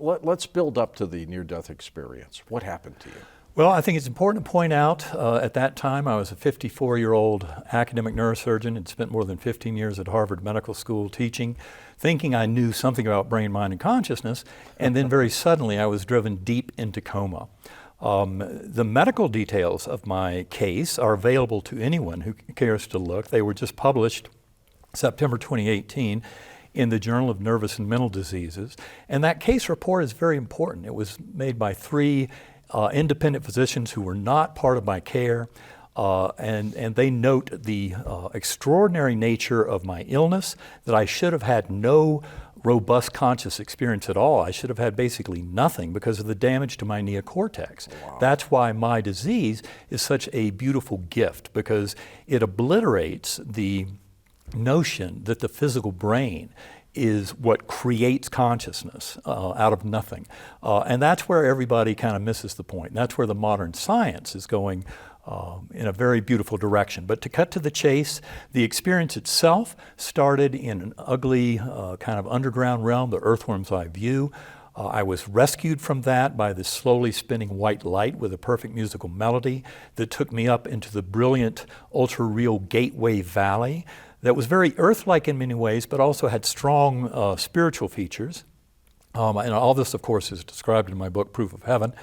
let's build up to the near-death experience. What happened to you? Well, I think it's important to point out at that time I was a 54-year-old academic neurosurgeon and spent more than 15 years at Harvard Medical School teaching, thinking I knew something about brain, mind, and consciousness, and then very suddenly I was driven deep into coma. The medical details of my case are available to anyone who cares to look. They were just published September 2018 in the Journal of Nervous and Mental Diseases, and that case report is very important. It was made by 3 independent physicians who were not part of my care, and they note the extraordinary nature of my illness, that I should have had no robust conscious experience at all. I should have had basically nothing because of the damage to my neocortex. Wow. That's why my disease is such a beautiful gift, because it obliterates the notion that the physical brain is what creates consciousness out of nothing. And that's where everybody kind of misses the point. That's where the modern science is going in a very beautiful direction. But to cut to the chase, the experience itself started in an ugly kind of underground realm, the earthworm's eye view. I was rescued from that by this slowly spinning white light with a perfect musical melody that took me up into the brilliant, ultra-real Gateway Valley that was very Earth-like in many ways, but also had strong spiritual features. And all this, of course, is described in my book, Proof of Heaven.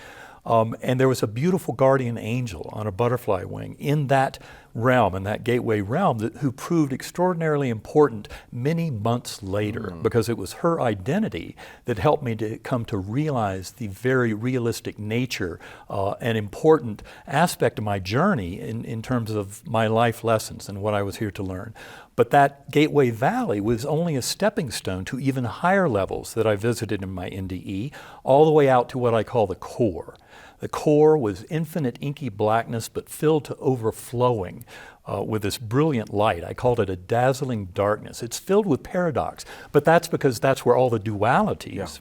And there was a beautiful guardian angel on a butterfly wing in that realm, in that gateway realm, who proved extraordinarily important many months later, because it was her identity that helped me to come to realize the very realistic nature and important aspect of my journey in terms of my life lessons and what I was here to learn. But that Gateway Valley was only a stepping stone to even higher levels that I visited in my NDE, all the way out to what I call the core. The core was infinite inky blackness, but filled to overflowing with this brilliant light. I called it a dazzling darkness. It's filled with paradox, but that's because that's where all the dualities,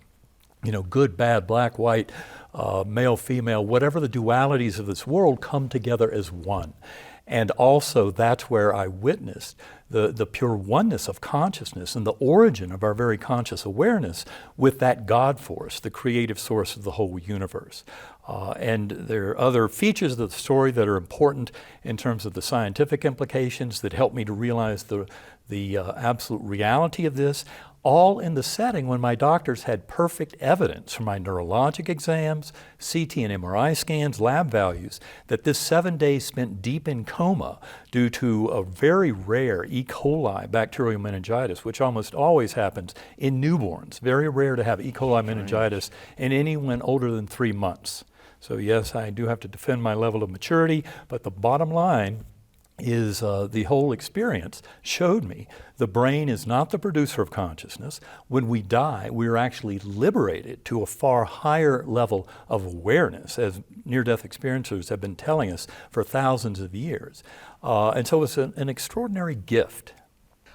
good, bad, black, white, male, female, whatever the dualities of this world come together as one. And also that's where I witnessed the pure oneness of consciousness and the origin of our very conscious awareness with that God force, the creative source of the whole universe. And there are other features of the story that are important in terms of the scientific implications that help me to realize the absolute reality of this, all in the setting when my doctors had perfect evidence from my neurologic exams, CT and MRI scans, lab values, that this 7 days spent deep in coma due to a very rare E. coli bacterial meningitis, which almost always happens in newborns. Very rare to have E. coli meningitis in anyone older than 3 months. So yes, I do have to defend my level of maturity, but the bottom line is the whole experience showed me the brain is not the producer of consciousness. When we die, we are actually liberated to a far higher level of awareness, as near-death experiencers have been telling us for thousands of years. And so it's an extraordinary gift.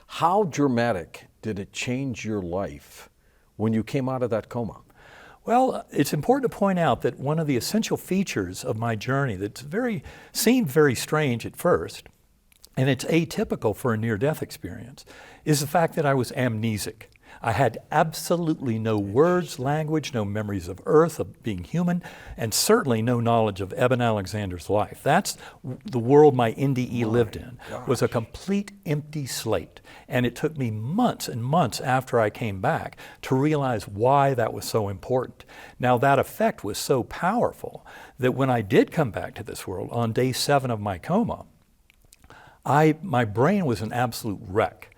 How dramatic did it change your life when you came out of that coma? Well, it's important to point out that one of the essential features of my journey that seemed very strange at first, and it's atypical for a near-death experience, is the fact that I was amnesic. I had absolutely no words, language, no memories of Earth, of being human, and certainly no knowledge of Eben Alexander's life. That's the world my NDE lived in, was a complete empty slate. And it took me months and months after I came back to realize why that was so important. Now that effect was so powerful that when I did come back to this world on day 7 of my coma, my brain was an absolute wreck.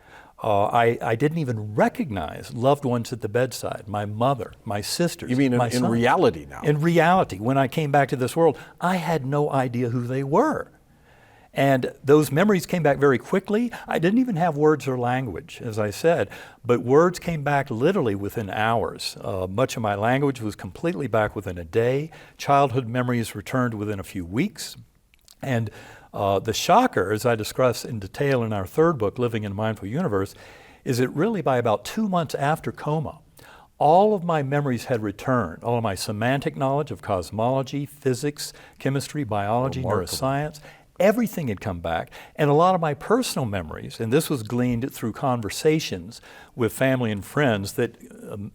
I didn't even recognize loved ones at the bedside, my mother, my sisters, You mean my in son. reality now? In reality, when I came back to this world, I had no idea who they were. And those memories came back very quickly. I didn't even have words or language, as I said, but words came back literally within hours. Much of my language was completely back within a day. Childhood memories returned within a few weeks. And the shocker, as I discuss in detail in our 3rd book, Living in a Mindful Universe, is that really by about 2 months after coma, all of my memories had returned. All of my semantic knowledge of cosmology, physics, chemistry, biology, neuroscience, Everything had come back. And a lot of my personal memories, and this was gleaned through conversations with family and friends that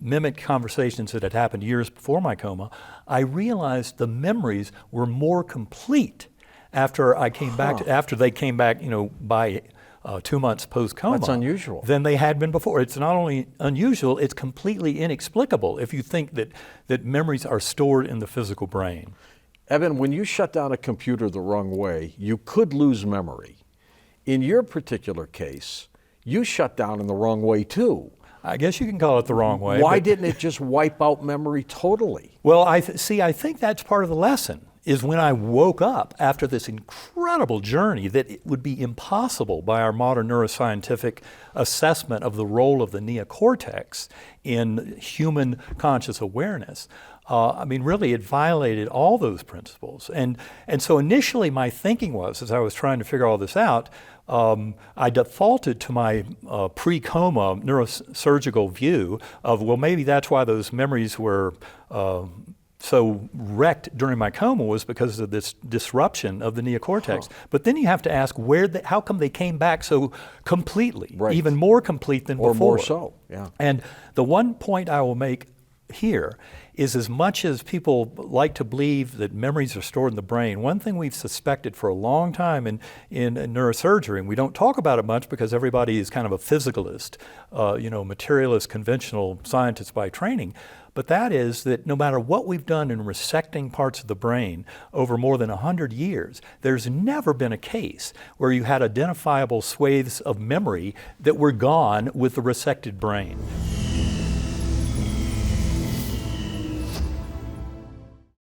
mimicked conversations that had happened years before my coma, I realized the memories were more complete after I came back, after they came back, by 2 months post-coma. That's unusual. Than they had been before. It's not only unusual, it's completely inexplicable if you think that memories are stored in the physical brain. Eben, when you shut down a computer the wrong way, you could lose memory. In your particular case, you shut down in the wrong way too. I guess you can call it the wrong way. Why didn't it just wipe out memory totally? Well, I think that's part of the lesson, is when I woke up after this incredible journey that it would be impossible by our modern neuroscientific assessment of the role of the neocortex in human conscious awareness. Really, it violated all those principles. And so initially my thinking was, as I was trying to figure all this out, I defaulted to my pre-coma neurosurgical view of, well, maybe that's why those memories were so wrecked during my coma, was because of this disruption of the neocortex. But then you have to ask, how come they came back so completely, even more complete than before? Or more so, yeah. And the one point I will make here is, as much as people like to believe that memories are stored in the brain, one thing we've suspected for a long time in neurosurgery, and we don't talk about it much because everybody is kind of a physicalist, materialist, conventional scientist by training, but that is that no matter what we've done in resecting parts of the brain over more than 100 years, there's never been a case where you had identifiable swathes of memory that were gone with the resected brain.